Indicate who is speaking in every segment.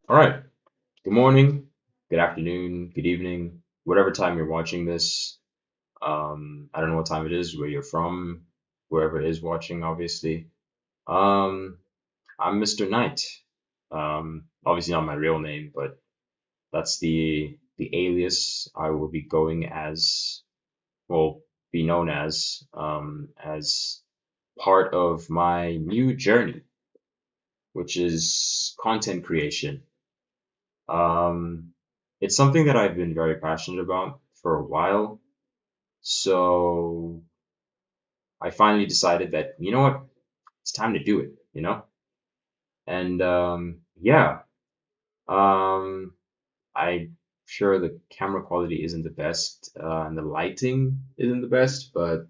Speaker 1: All right. Good morning, good afternoon, good evening, whatever time you're watching this. I don't know what time it is, where you're from, wherever it is watching, obviously. Um, I'm Mr. Knight. Obviously not my real name, but that's the alias I will be going as, well, be known as part of my new journey, which is content creation. Um, it's something that I've been very passionate about for a while. So I finally decided that, you know what, it's time to do it. And yeah, um, I'm sure the camera quality isn't the best and the lighting isn't the best, but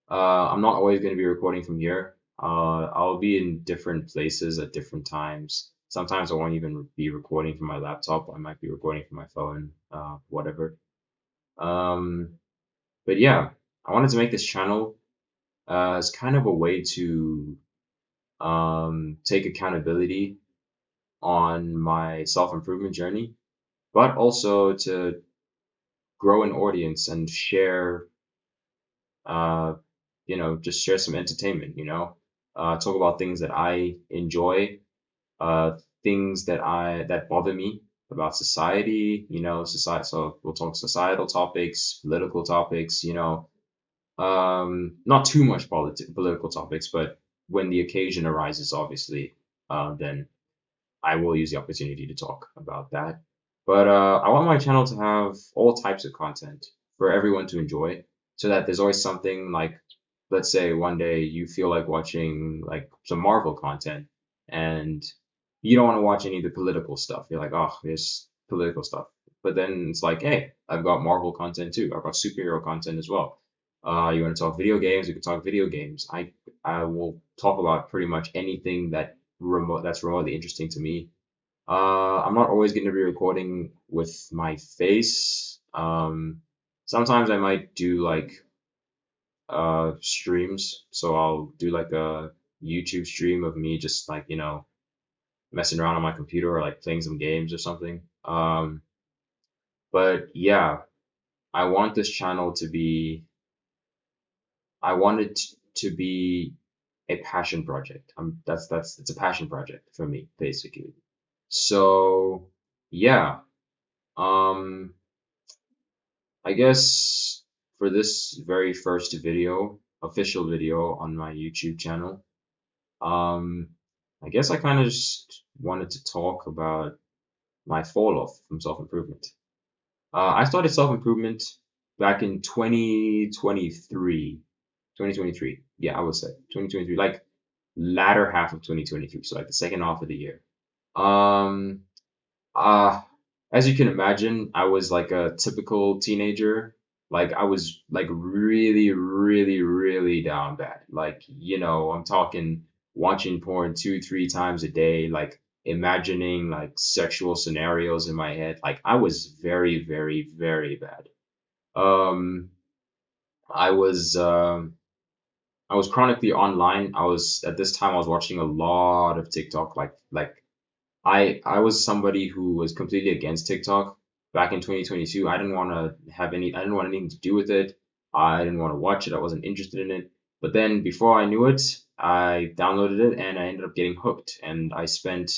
Speaker 1: I'm not always going to be recording from here. I'll be in different places at different times. Sometimes I won't even be recording from my laptop. I might be recording from my phone, whatever. Um, but yeah, I wanted to make this channel as kind of a way to take accountability on my self-improvement journey, but also to grow an audience and share, uh, just share some entertainment. Talk about things that I enjoy, things that bother me about society. So we'll talk societal topics, political topics. Not too much political topics, but when the occasion arises, obviously, then I will use the opportunity to talk about that. But I want my channel to have all types of content for everyone to enjoy, so that there's always something like, let's say one day you feel like watching like some Marvel content, and you don't want to watch any of the political stuff. You're like, oh, there's political stuff. But then it's like, hey, I've got Marvel content too. I've got superhero content as well. You want to talk video games? We can talk video games. I will talk about pretty much anything that's remotely interesting to me. I'm not always going to be recording with my face. Sometimes I might do like streams, so I'll do like a YouTube stream of me just like messing around on my computer or like playing some games or something. But yeah, I want this channel to be I want it to be a passion project. That's it's a passion project for me, basically. So yeah, um, I guess for this very first video, official video on my YouTube channel, um, I guess I kind of just wanted to talk about my fall off from self-improvement. I started self-improvement back in 2023. 2023. Yeah, I would say 2023, like latter half of 2023, so like the second half of the year. Um, uh, as you can imagine, I was like a typical teenager. Like I was like really, really, really down bad. Like, I'm talking watching porn two, three times a day, like imagining like sexual scenarios in my head. Like I was very, very, very bad. Um, I was um I was chronically online. I was at this time I was watching a lot of TikTok. Like I was somebody who was completely against TikTok back in 2022. I didn't want anything to do with it. I didn't want to watch it. I wasn't interested in it. But then before I knew it, I downloaded it and I ended up getting hooked. And I spent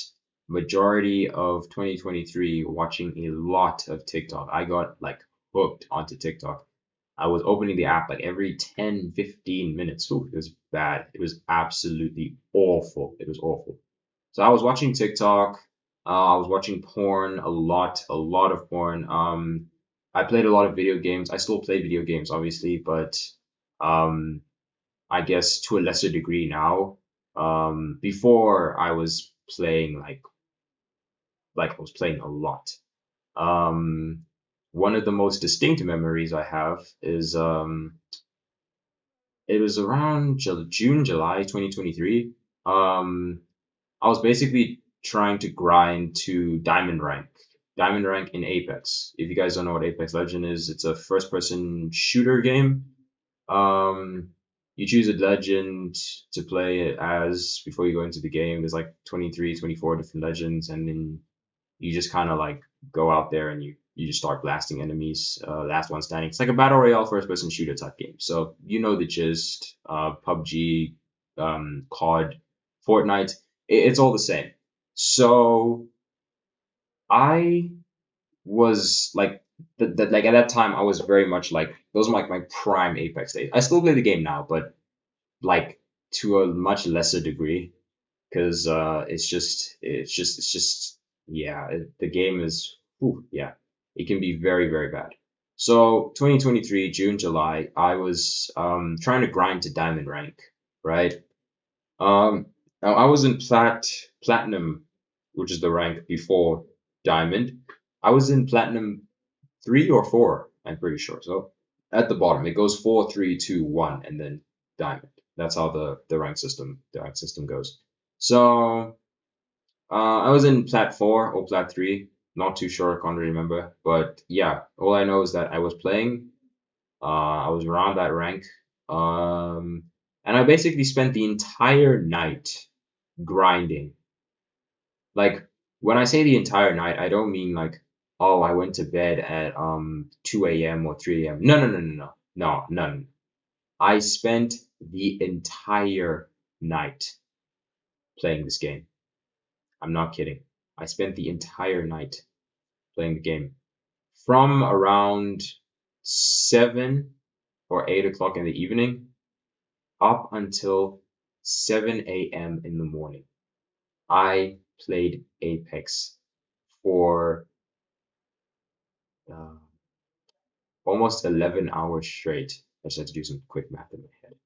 Speaker 1: majority of 2023 watching a lot of TikTok. I got like hooked onto TikTok. I was opening the app like every 10, 15 minutes. Ooh, it was bad. It was absolutely awful. It was awful. So I was watching TikTok. I was watching porn a lot of porn. I played a lot of video games. I still play video games, obviously, but um, I guess to a lesser degree now. Before I was playing like I was playing a lot. Um, One of the most distinct memories I have is it was around June, July 2023. Um, I was basically trying to grind to diamond rank in Apex. If you guys don't know what Apex Legend is, it's a first person shooter game. Um, you choose a legend to play it as before you go into the game. There's like 23, 24 different legends, and then You just kind of like go out there and you just start blasting enemies. Last one standing. It's like a battle royale first person shooter type game. So you know the gist. PUBG, COD, Fortnite. It's all the same. So I was like like at that time I was very much like those are like my prime Apex days. I still play the game now, but like to a much lesser degree because it's just yeah the game is yeah, it can be very very bad. So 2023 June July I was trying to grind to diamond rank, right? I was in platinum, which is the rank before diamond. I was in platinum 3 or 4, I'm pretty sure. So at the bottom, it goes 4, 3, 2, 1, and then diamond. That's how the rank system goes. So I was in plat 4 or plat 3, not too sure, I can't really remember. But yeah, all I know is that I was playing. I was around that rank. Um, and I basically spent the entire night grinding. Like when I say the entire night, I don't mean like, oh, I went to bed at 2 a.m. or 3 a.m. No, no, no, no, no. No, none. I spent the entire night playing this game. I'm not kidding. I spent the entire night playing the game from around 7 or 8 o'clock in the evening up until 7 a.m. in the morning. I played Apex for uh, almost 11 hours straight. I just had to do some quick math in my head.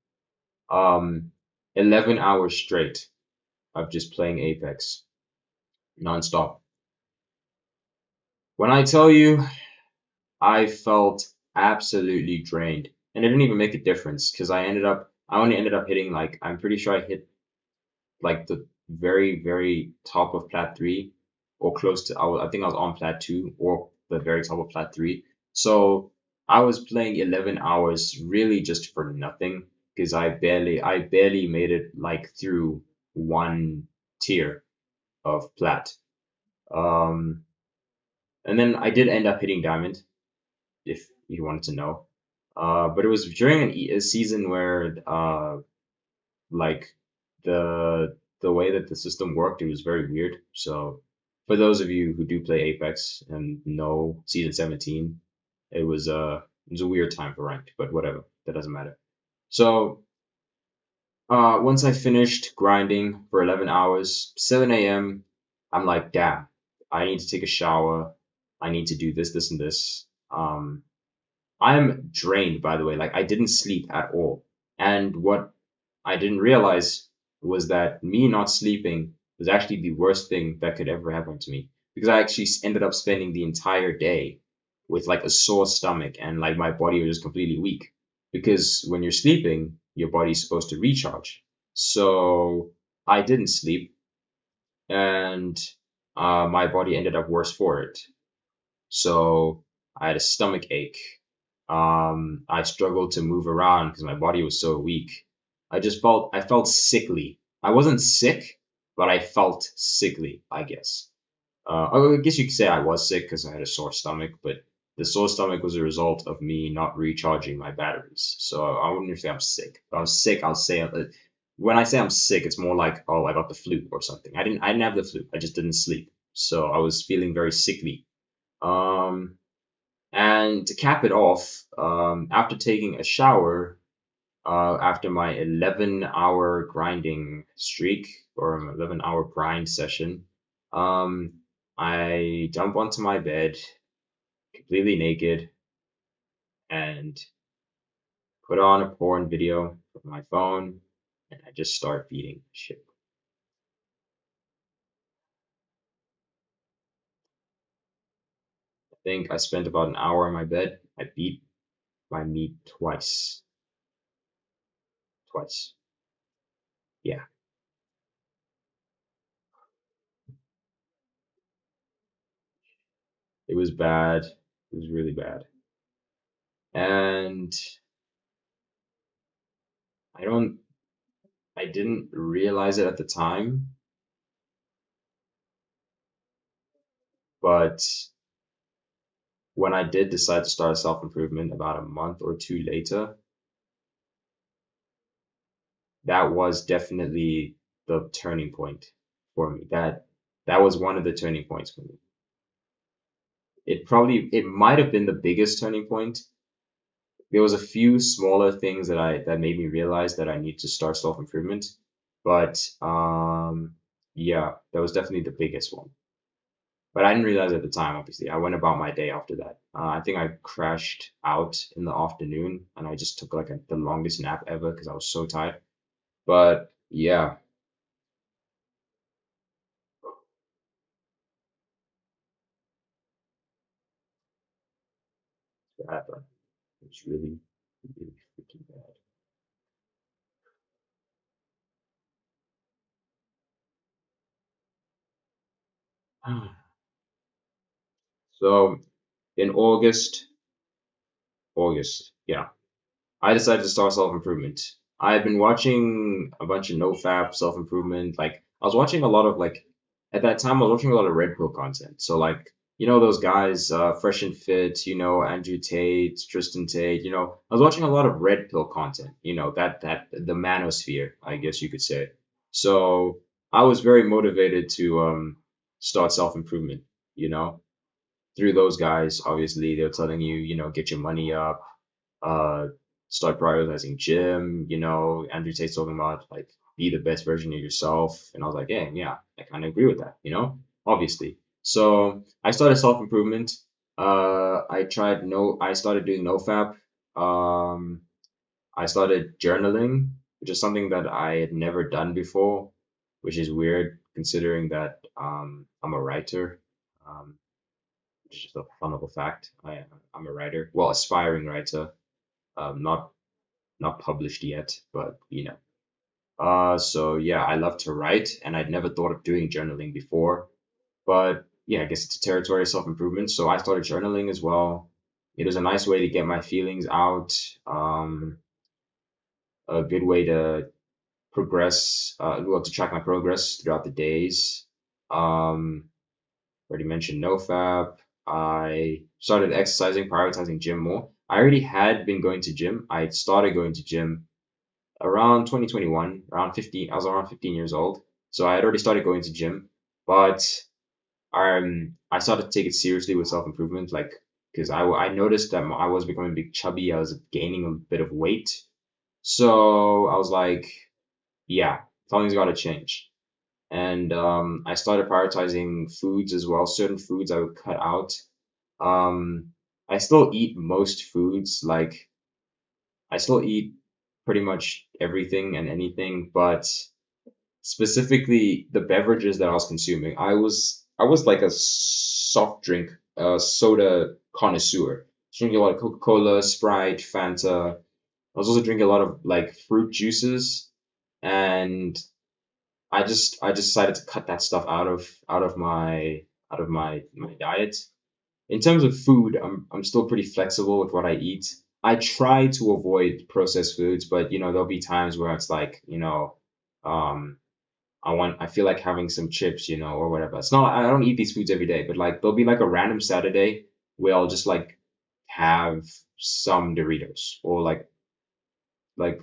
Speaker 1: 11 hours straight of just playing Apex nonstop. When I tell you, I felt absolutely drained, and it didn't even make a difference because I only ended up hitting like, I'm pretty sure I hit like the very, very top of plat 3 or close to, I think I was on plat 2 or the very top of plat 3. So I was playing 11 hours really just for nothing because I barely made it like through one tier of plat. Um, and then I did end up hitting diamond, if you wanted to know. But it was during a season where like the way that the system worked, it was very weird. So for those of you who do play Apex and know season 17, it was a weird time for ranked, but whatever, that doesn't matter. So once I finished grinding for 11 hours, 7 a.m., I'm like, damn, I need to take a shower. I need to do this, this, and this. I'm drained, by the way. Like I didn't sleep at all. And what I didn't realize was that me not sleeping was actually the worst thing that could ever happen to me because I actually ended up spending the entire day with like a sore stomach and like my body was just completely weak because when you're sleeping, your body's supposed to recharge. So I didn't sleep and my body ended up worse for it. So I had a stomach ache. I struggled to move around because my body was so weak. I felt sickly. I wasn't sick, but I felt sickly, I guess. I guess you could say I was sick because I had a sore stomach, but the sore stomach was a result of me not recharging my batteries. So I wouldn't say I'm sick. If I'm sick, I'll say when I say I'm sick, it's more like, oh, I got the flu or something. I didn't have the flu. I just didn't sleep. So I was feeling very sickly. Um, and to cap it off, after taking a shower, after my 11-hour grinding streak or 11-hour grind session, um, I jump onto my bed completely naked and put on a porn video with my phone, and I just start beating shit. I think I spent about an hour in my bed. I beat my meat twice. Twice. Yeah, it was bad. It was really bad. And I don't I didn't realize it at the time, But when I did decide to start self-improvement about a month or two later, that was definitely the turning point for me. That was one of the turning points for me. It might have been the biggest turning point. There was a few smaller things that made me realize that I need to start self-improvement, but yeah, that was definitely the biggest one. But I didn't realize at the time, obviously. I went about my day after that. I think I crashed out in the afternoon and I just took like the longest nap ever because I was so tired. But yeah, bad, bro. It's really, really freaking bad. So in August, yeah, I decided to start self-improvement. I had been watching a bunch of NoFap self-improvement. Like I was watching a lot of like at that time I was watching a lot of Red Pill content. So like those guys, Fresh and Fit, Andrew Tate, Tristan Tate, I was watching a lot of Red Pill content. That the manosphere, I guess you could say. So I was very motivated to start self-improvement, you know, through those guys. Obviously, they're telling you, get your money up, uh, start prioritizing gym. Andrew Tate's talking about like be the best version of yourself, and I was like, yeah, I kind of agree with that. Obviously. So I started self improvement. I started doing NoFap. Um, I started journaling, which is something that I had never done before, which is weird considering that I'm a writer. Um, which is just a fun little fact. I'm a writer, well, aspiring writer, not published yet, but So yeah, I love to write, and I'd never thought of doing journaling before. But yeah, I guess it's a territory of self-improvement. So I started journaling as well. It was a nice way to get my feelings out, a good way to progress, well, to track my progress throughout the days. Um, Already mentioned NoFap. I started exercising, prioritizing gym more. I already had been going to gym. I started going to gym around 2021, around 15. I was around 15 years old, so I had already started going to gym. But I started to take it seriously with self improvement, like because I noticed that I was becoming big chubby. I was gaining a bit of weight, so I was like, yeah, something's got to change. And I started prioritizing foods as well. Certain foods I would cut out. Um, I still eat most foods, like I still eat pretty much everything and anything, but specifically the beverages that I was consuming, I was like a soft drink, soda connoisseur. Drinking a lot of Coca-Cola, Sprite, Fanta. I was also drinking a lot of like fruit juices, and I just decided to cut that stuff out of my diet. In terms of food, I'm still pretty flexible with what I eat. I try to avoid processed foods, but there'll be times where it's like, um I feel like having some chips, or whatever. It's not I don't eat these foods every day, but like there'll be like a random Saturday where I'll just like have some Doritos or like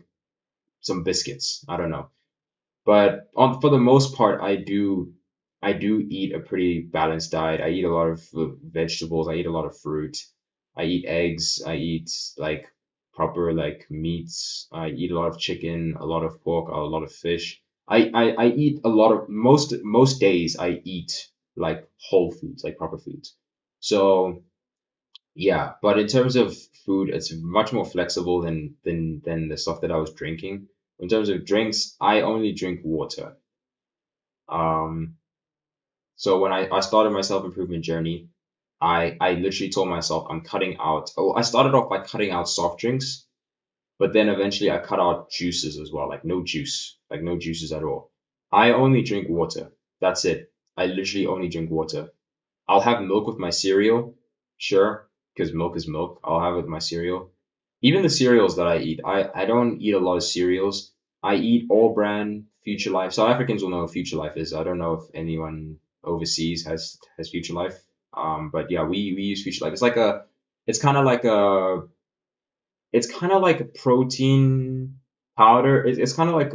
Speaker 1: some biscuits. I don't know. But for the most part, I do eat a pretty balanced diet. I eat a lot of vegetables. I eat a lot of fruit. I eat eggs. I eat like proper like meats. I eat a lot of chicken, a lot of pork, a lot of fish. I eat a lot of most days I eat like whole foods, like proper foods. So yeah, but in terms of food, it's much more flexible than the stuff that I was drinking. In terms of drinks, I only drink water. Um, so when I started my self-improvement journey, I literally told myself I'm cutting out. Oh, I started off by cutting out soft drinks, but then eventually I cut out juices as well, like no juices at all. I only drink water. That's it. I literally only drink water. I'll have milk with my cereal, sure, because milk is milk. I'll have it with my cereal. Even the cereals that I eat, I don't eat a lot of cereals. I eat all brand Future Life. South Africans will know what Future Life is. I don't know if anyone overseas has Future Life. But yeah, we use Future Life. It's kind of like a it's kind of like a protein powder. It's kind of like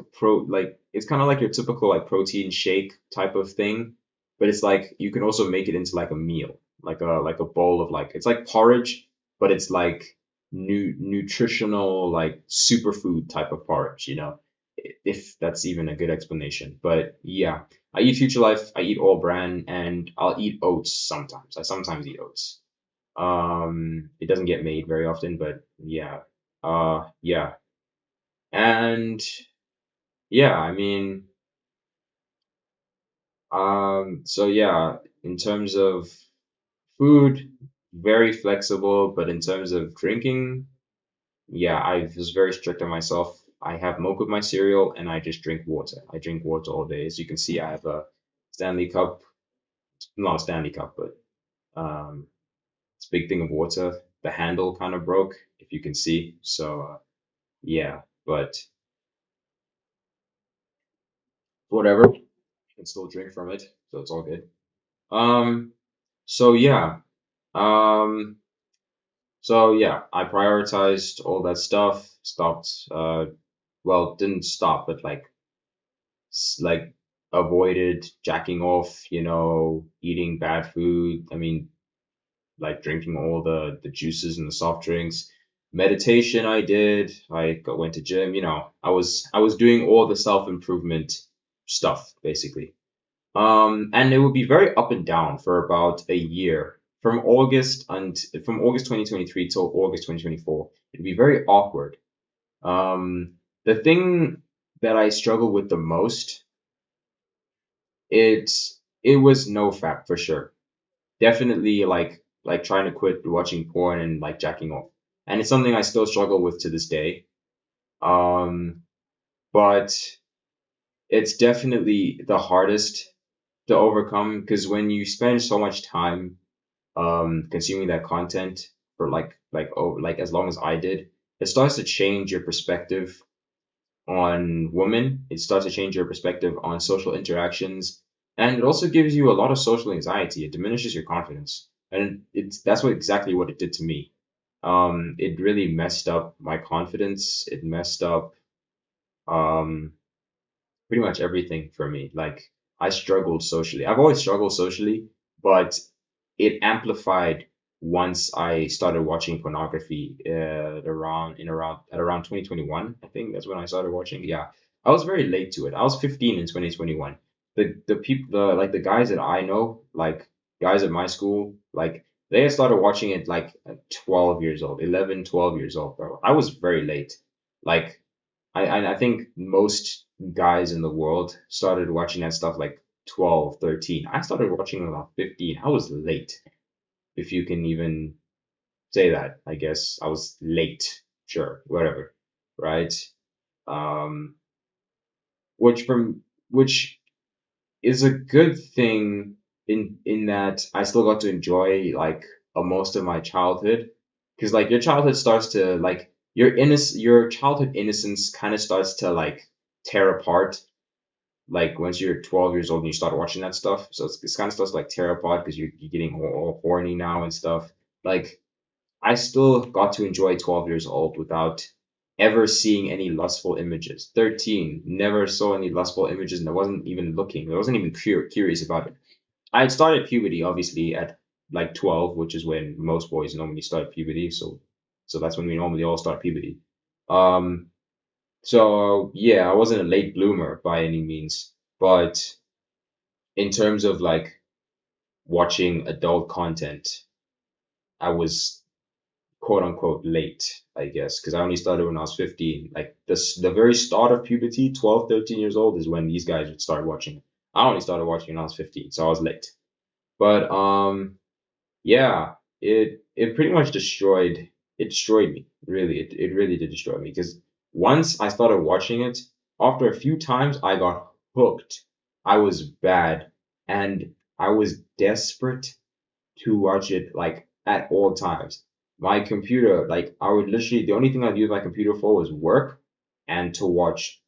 Speaker 1: it's kind of like your typical like protein shake type of thing, but it's like you can also make it into like a meal, like a bowl of like it's like porridge, but it's like nutritional like superfood type of porridge, if that's even a good explanation. But yeah, I eat Future Life, I eat All Bran, and I'll eat oats sometimes. I sometimes eat oats. It doesn't get made very often, but yeah. Yeah. And yeah, I mean, so yeah, in terms of food, very flexible, but in terms of drinking, yeah, I was very strict on myself. I have milk with my cereal and I just drink water. I drink water all day. As you can see, I have a Stanley Cup, not a Stanley Cup, but it's a big thing of water. The handle kind of broke, if you can see. So yeah, but whatever. I can still drink from it, so it's all good. Um, so yeah, um, so yeah, I prioritized all that stuff, stopped, well, didn't stop, but like avoided jacking off, eating bad food. I mean, like drinking all the juices and the soft drinks. Meditation I did. Went to gym, I was doing all the self-improvement stuff, basically. And it would be very up and down for about a year. From August 2023 till August 2024. It'd be very awkward. The thing that I struggle with the most, it it was NoFap for sure. Definitely like trying to quit watching porn and like jacking off. And it's something I still struggle with to this day. Um, but it's definitely the hardest to overcome because when you spend so much time consuming that content for like as long as I did, it starts to change your perspective on women. It starts to change your perspective on social interactions, and it also gives you a lot of social anxiety. It diminishes your confidence, and that's exactly what it did to me. It really messed up my confidence. It messed up um pretty much everything for me. Like I struggled socially. I've always struggled socially, but it amplified once I started watching pornography at around 2021. I think that's when I started watching. Yeah, I was very late to it. I was 15 in 2021. The people the guys that I know, like guys at my school, like they had started watching it like at 12 years old, 11, 12 years old, bro. I was very late. Like I think most guys in the world started watching that stuff like 12, 13. I started watching about 15. I was late, if you can even say that. I guess I was late. Sure, whatever, right? Um, which is a good thing in that I still got to enjoy like most of my childhood, because like your childhood starts to like your childhood innocence kind of starts to like tear apart like once you're 12 years old and you start watching that stuff. So it's kind of starts to like tear apart because you're getting all horny now and stuff. Like I still got to enjoy 12 years old without ever seeing any lustful images. 13, never saw any lustful images and I wasn't even looking. I wasn't even curious about it. I had started puberty obviously at like 12, which is when most boys normally start puberty. So that's when we normally all start puberty. Um, so yeah, I wasn't a late bloomer by any means, but in terms of like watching adult content, I was quote unquote late, I guess, because I only started when I was 15. Like the very start of puberty, 12, 13 years old is when these guys would start watching. I only started watching when I was 15, so I was late. But yeah, it pretty much destroyed me. Really, it really did destroy me because once I started watching it, after a few times I got hooked. I was bad and I was desperate to watch it like at all times. My computer, like I would literally the only thing I'd use my computer for was work and to watch,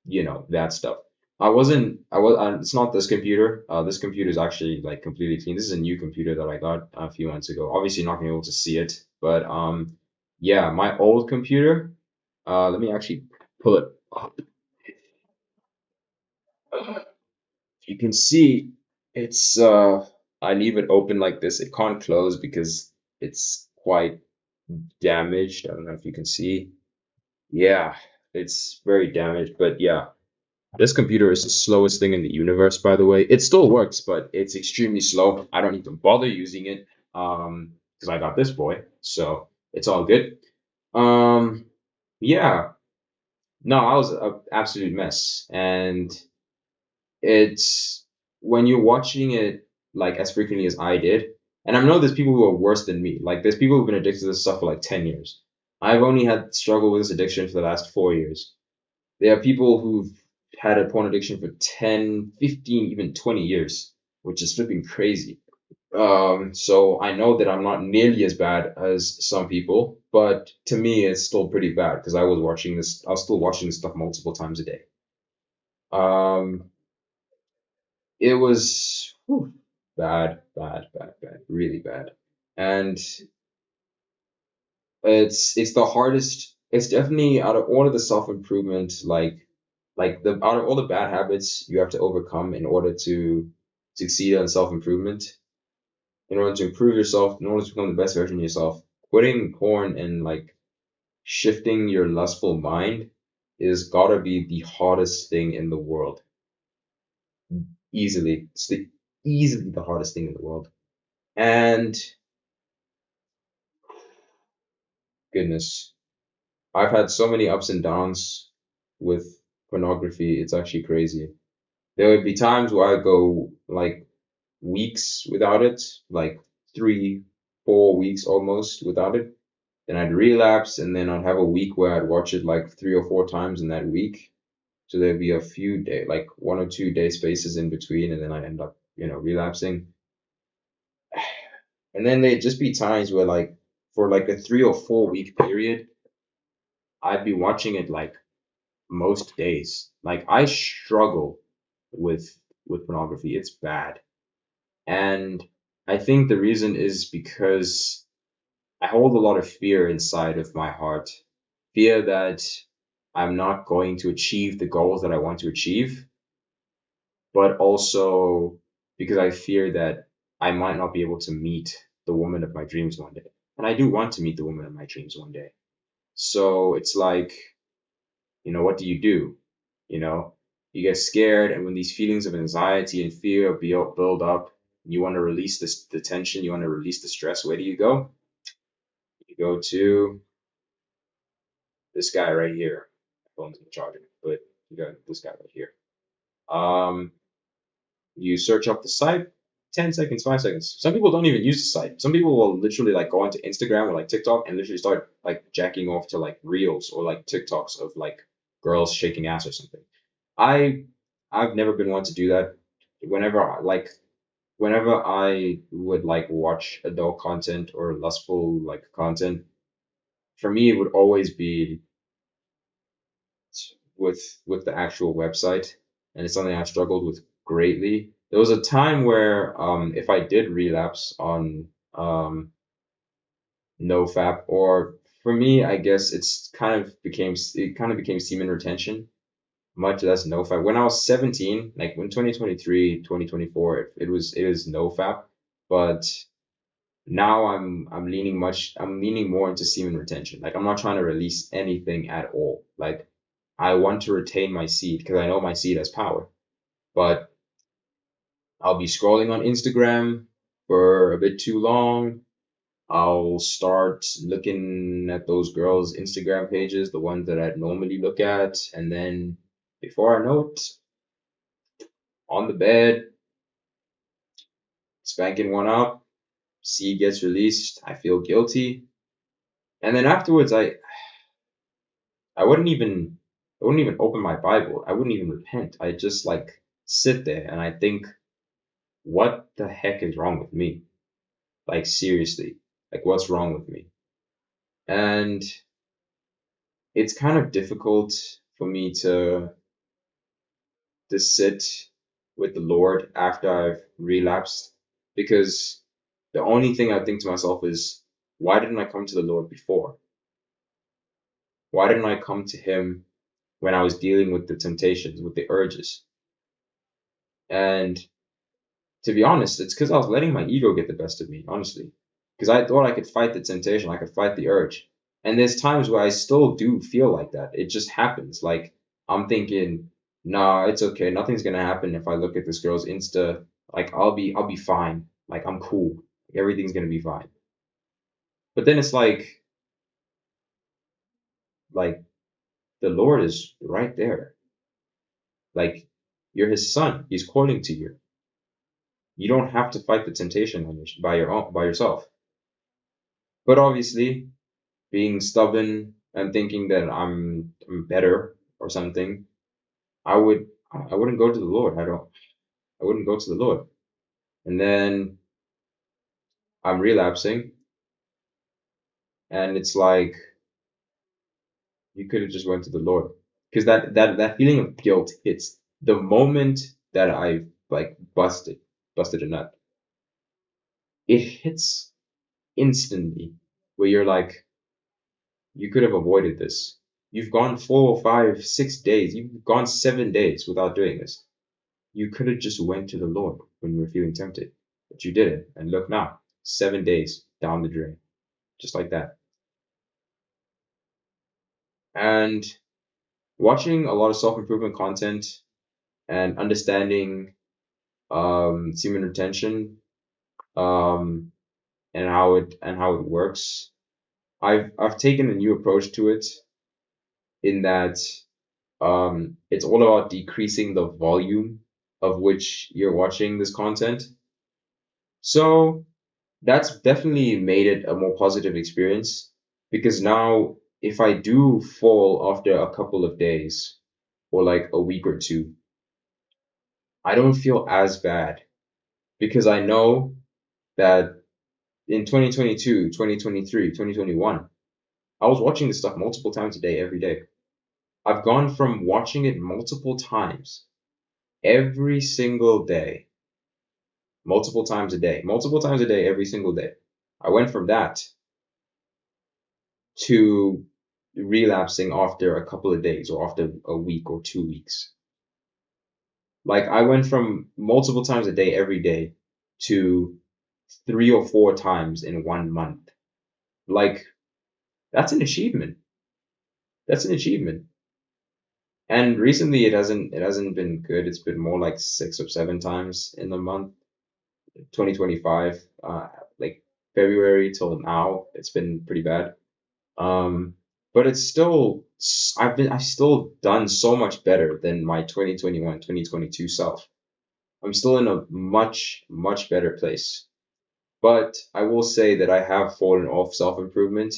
Speaker 1: that stuff. I wasn't. I was. It's not this computer. This computer is actually like completely clean. This is a new computer that I got a few months ago. Obviously, you're not gonna be able to see it, but yeah, my old computer. Let me actually pull it up. You can see it's. I leave it open like this. It can't close because it's quite damaged. I don't know if you can see. Yeah, it's very damaged. But yeah, this computer is the slowest thing in the universe, by the way. It still works, but it's extremely slow. I don't even bother using it, because I got this boy, so it's all good. Um, yeah, no, I was an absolute mess, and it's when you're watching it like as frequently as I did, and I know there's people who are worse than me. Like there's people who've been addicted to this stuff for like 10 years. I've only had struggled with this addiction for the last 4 years. There are people who've had a porn addiction for 10, 15, even 20 years, which is flipping crazy. So I know that I'm not nearly as bad as some people, but to me, it's still pretty bad because I was still watching this stuff multiple times a day. Um, it was bad, bad, bad, bad, really bad. And it's the hardest. It's definitely out of all of the self-improvement, like the out of all the bad habits you have to overcome in order to succeed on self-improvement, in order to improve yourself, in order to become the best version of yourself, quitting porn and like shifting your lustful mind is gotta be the hardest thing in the world. Easily. Easily the hardest thing in the world. And goodness, I've had so many ups and downs with pornography, it's actually crazy. There would be times where I go like weeks without it, like 3, 4 weeks almost without it. Then I'd relapse, and then I'd have a week where I'd watch it like 3 or 4 times in that week. So there'd be a few day, like 1 or 2 day spaces in between, and then I end up, relapsing. And then there'd just be times where like for like a 3 or 4 week period, I'd be watching it like most days. Like I struggle with pornography. It's bad. And I think the reason is because I hold a lot of fear inside of my heart. Fear that I'm not going to achieve the goals that I want to achieve, but also because I fear that I might not be able to meet the woman of my dreams one day. And I do want to meet the woman of my dreams one day. So it's like, what do? You know, you get scared, and when these feelings of anxiety and fear build up, you want to release the tension, you want to release the stress. Where do you go? You go to this guy right here. My phone's not charging, but you got this guy right here. Um, you search up the site, 10 seconds, 5 seconds. Some people don't even use the site. Some people will literally like go onto Instagram or like TikTok and literally start like jacking off to like reels or like TikToks of like girls shaking ass or something. I I've never been one to do that. Whenever I would like watch adult content or lustful like content, for me it would always be with the actual website, and it's something I struggled with greatly. There was a time where if I did relapse on NoFap, or for me, I guess it kind of became semen retention, much less NoFap. When I was 17, like when 2023, 2024, it is NoFap, but now I'm leaning more into semen retention. Like I'm not trying to release anything at all. Like I want to retain my seed because I know my seed has power. But I'll be scrolling on Instagram for a bit too long. I'll start looking at those girls' Instagram pages, the ones that I'd normally look at, and then before I know it, on the bed, spanking one up, seed gets released, I feel guilty, and then afterwards I wouldn't even I wouldn't even open my Bible. I wouldn't even repent. I just like sit there and I think, what the heck is wrong with me? Like seriously, like what's wrong with me? And it's kind of difficult for me to sit with the Lord after I've relapsed, because the only thing I think to myself is, why didn't I come to the Lord before? Why didn't I come to Him when I was dealing with the temptations, with the urges? And to be honest, it's because I was letting my ego get the best of me, honestly. Because I thought I could fight the temptation, I could fight the urge. And there's times where I still do feel like that. It just happens. Like, I'm thinking, nah, it's okay. Nothing's gonna happen if I look at this girl's Insta. Like, I'll be fine. Like, I'm cool. Everything's gonna be fine. But then it's like the Lord is right there. Like, you're His son. He's calling to you. You don't have to fight the temptation by yourself. But obviously, being stubborn and thinking that I'm better or something, I wouldn't go to the Lord. I wouldn't go to the Lord. And then I'm relapsing, and it's like you could have just went to the Lord, because that feeling of guilt hits the moment that I like busted a nut. It hits instantly, where you're like, you could have avoided this. You've gone 4, 5, 6 days. You've gone 7 days without doing this. You could have just went to the Lord when you were feeling tempted, but you didn't. And look now, 7 days down the drain, just like that. And watching a lot of self-improvement content and understanding semen retention, um, and how it works, I've taken a new approach to it, in that it's all about decreasing the volume of which you're watching this content. So that's definitely made it a more positive experience, because now if I do fall after a couple of days or like a week or two, I don't feel as bad, because I know that in 2022, 2023, 2021, I was watching this stuff multiple times a day, every day. I've gone from watching it multiple times every single day, multiple times a day, every single day. I went from that to relapsing after a couple of days or after a week or 2 weeks. Like, I went from multiple times a day every day to 3 or 4 times in 1 month. Like, that's an achievement. That's an achievement. And recently it hasn't been good. It's been more like 6 or 7 times in the month. 2025, like February till now, it's been pretty bad. Um, but it's still, I've still done so much better than my 2021, 2022 self. I'm still in a much, much better place. But I will say that I have fallen off self-improvement.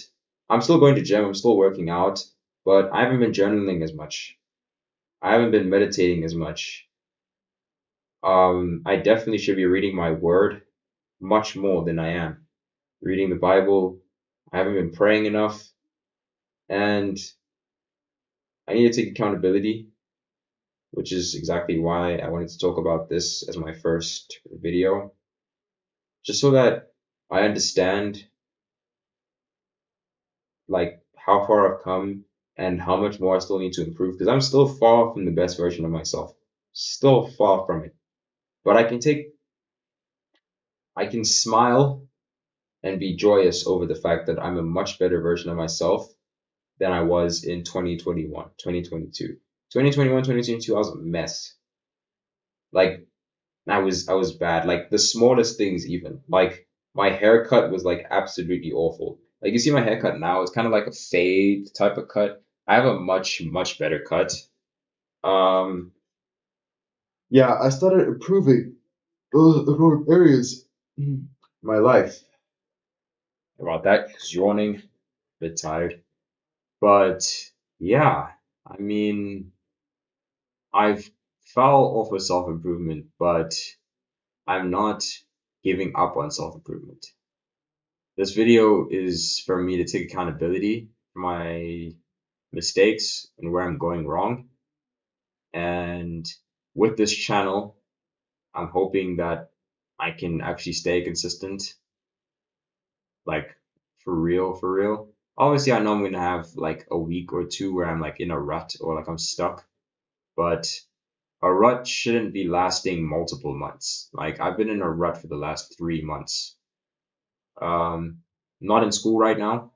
Speaker 1: I'm still going to gym, I'm still working out, but I haven't been journaling as much. I haven't been meditating as much. I definitely should be reading my word much more than I am. Reading the Bible, I haven't been praying enough, and I need to take accountability, which is exactly why I wanted to talk about this as my first video, just so that I understand like how far I've come and how much more I still need to improve, because I'm still far from the best version of myself. Still far from it. But I can smile and be joyous over the fact that I'm a much better version of myself than I was in 2021, 2022. 2021, 2022, I was a mess. Like, I was bad. Like, the smallest things, even. Like, my haircut was like absolutely awful. Like, you see my haircut now, it's kind of like a fade type of cut. I have a much, much better cut. Um, yeah, I started improving a lot of areas in my life. About that, because yawning, a bit tired. But yeah, I mean, I've fell off with self-improvement, but I'm not giving up on self-improvement. This video is for me to take accountability for my mistakes and where I'm going wrong, and with this channel, I'm hoping that I can actually stay consistent, like for real, for real. Obviously, I know I'm gonna have like a week or two where I'm like in a rut or like I'm stuck, but a rut shouldn't be lasting multiple months. Like I've been in a rut for the last 3 months. Um, not in school right now.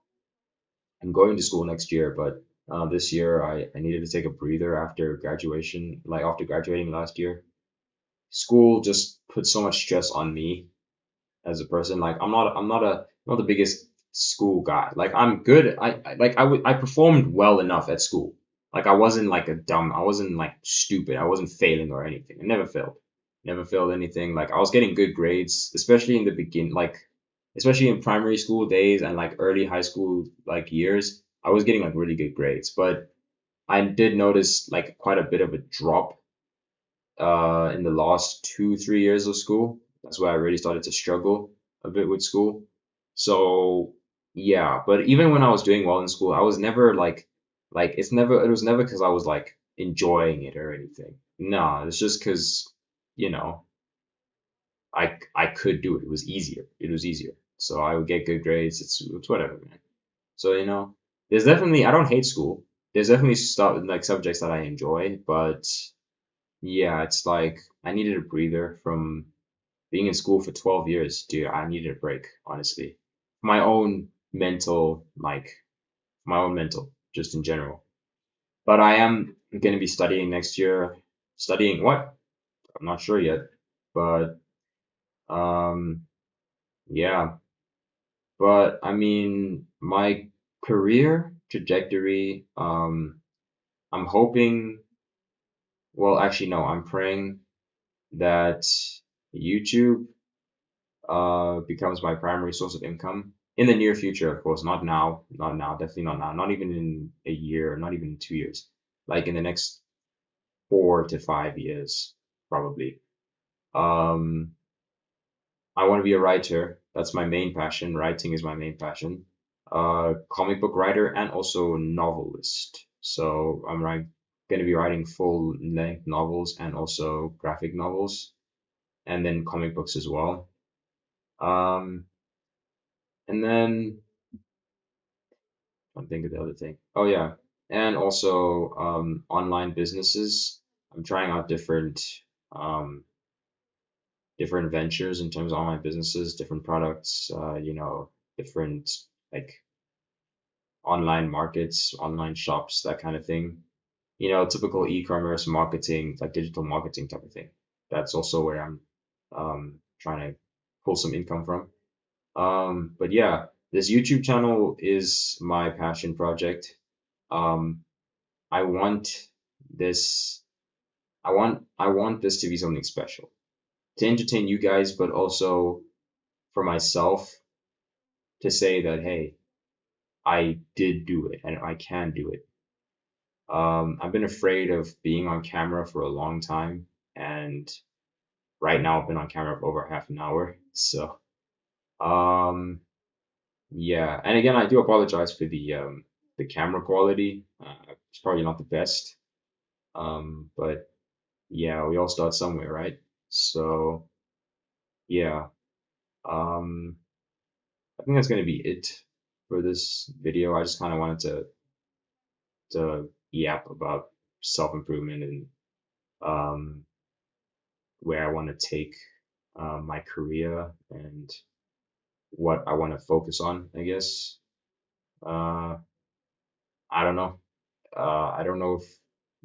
Speaker 1: I'm going to school next year, but this year I needed to take a breather after graduation, like after graduating last year. School just put so much stress on me as a person. Like I'm not the biggest school guy. Like I'm good. I performed well enough at school. Like I wasn't like a dumb. I wasn't like stupid. I wasn't failing or anything. I never failed. Never failed anything. Like I was getting good grades, especially in the begin. Like especially in primary school days and like early high school like years. I was getting like really good grades, but I did notice like quite a bit of a drop in the last 2 3 years of school. That's where I really started to struggle a bit with school. So yeah, but even when I was doing well in school, I was never like it was never because I was like enjoying it or anything. No, it's just because you know I could do it. It was easier. It was easier. So I would get good grades. It's whatever, man. So there's definitely I don't hate school. There's definitely stuff like subjects that I enjoy, but yeah, it's like I needed a breather from being in school for 12 years. Dude, I needed a break, honestly. My own mental, my own mental, just in general. But I am going to be studying next year. Studying what? I'm not sure yet. But um, yeah. But I mean, my career trajectory, I'm hoping, well, actually, no, I'm praying that YouTube becomes my primary source of income in the near future, of course, not now, definitely not now, not even in a year, not even in 2 years, like in the next 4 to 5 years, probably. Um, I want to be a writer. That's my main passion. Writing is my main passion. Comic book writer and also novelist. So I'm going to be writing full length novels and also graphic novels and then comic books as well. Um, and then I'm thinking of the other thing. Oh yeah, and also online businesses. I'm trying out um, different ventures in terms of online businesses, different products. Different like online markets, online shops, that kind of thing. Typical e-commerce marketing, like digital marketing type of thing. That's also where I'm trying to pull some income from. But yeah, this YouTube channel is my passion project. Um, I want this I want this to be something special. To entertain you guys, but also for myself to say that hey, I did do it and I can do it. I've been afraid of being on camera for a long time, and right now I've been on camera for over half an hour. So, um, yeah. And again, I do apologize for the camera quality. It's probably not the best. But yeah, we all start somewhere, right? So, yeah. Um, I think that's gonna be it for this video. I just kind of wanted to yap about self-improvement and um where I want to take my career and what I want to focus on, I guess. Uh, I don't know. I don't know if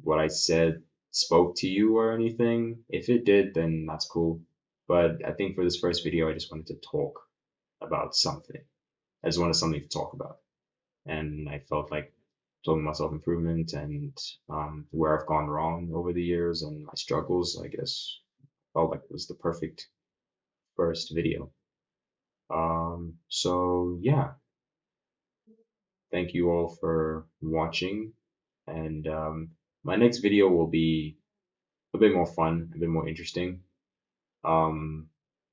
Speaker 1: what I said spoke to you or anything. If it did, then that's cool. But I think for this first video, I just wanted to talk about something. I just wanted something to talk about. And I felt like talking about self-improvement and where I've gone wrong over the years and my struggles, I guess, felt like it was the perfect first video. So yeah, thank you all for watching, and my next video will be a bit more fun, a bit more interesting. Um,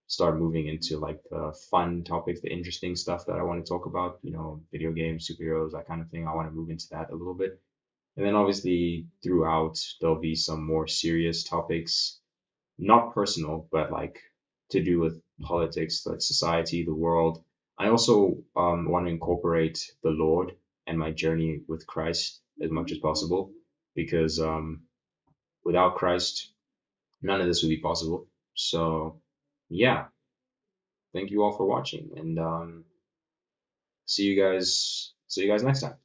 Speaker 1: Start moving into like the fun topics, the interesting stuff that I want to talk about, video games, superheroes, that kind of thing. I want to move into that a little bit. And then obviously throughout there'll be some more serious topics, not personal, but like to do with politics, like society, the world. I also want to incorporate the Lord and my journey with Christ as much as possible, because without Christ, none of this would be possible. So, yeah, thank you all for watching, and see you guys next time.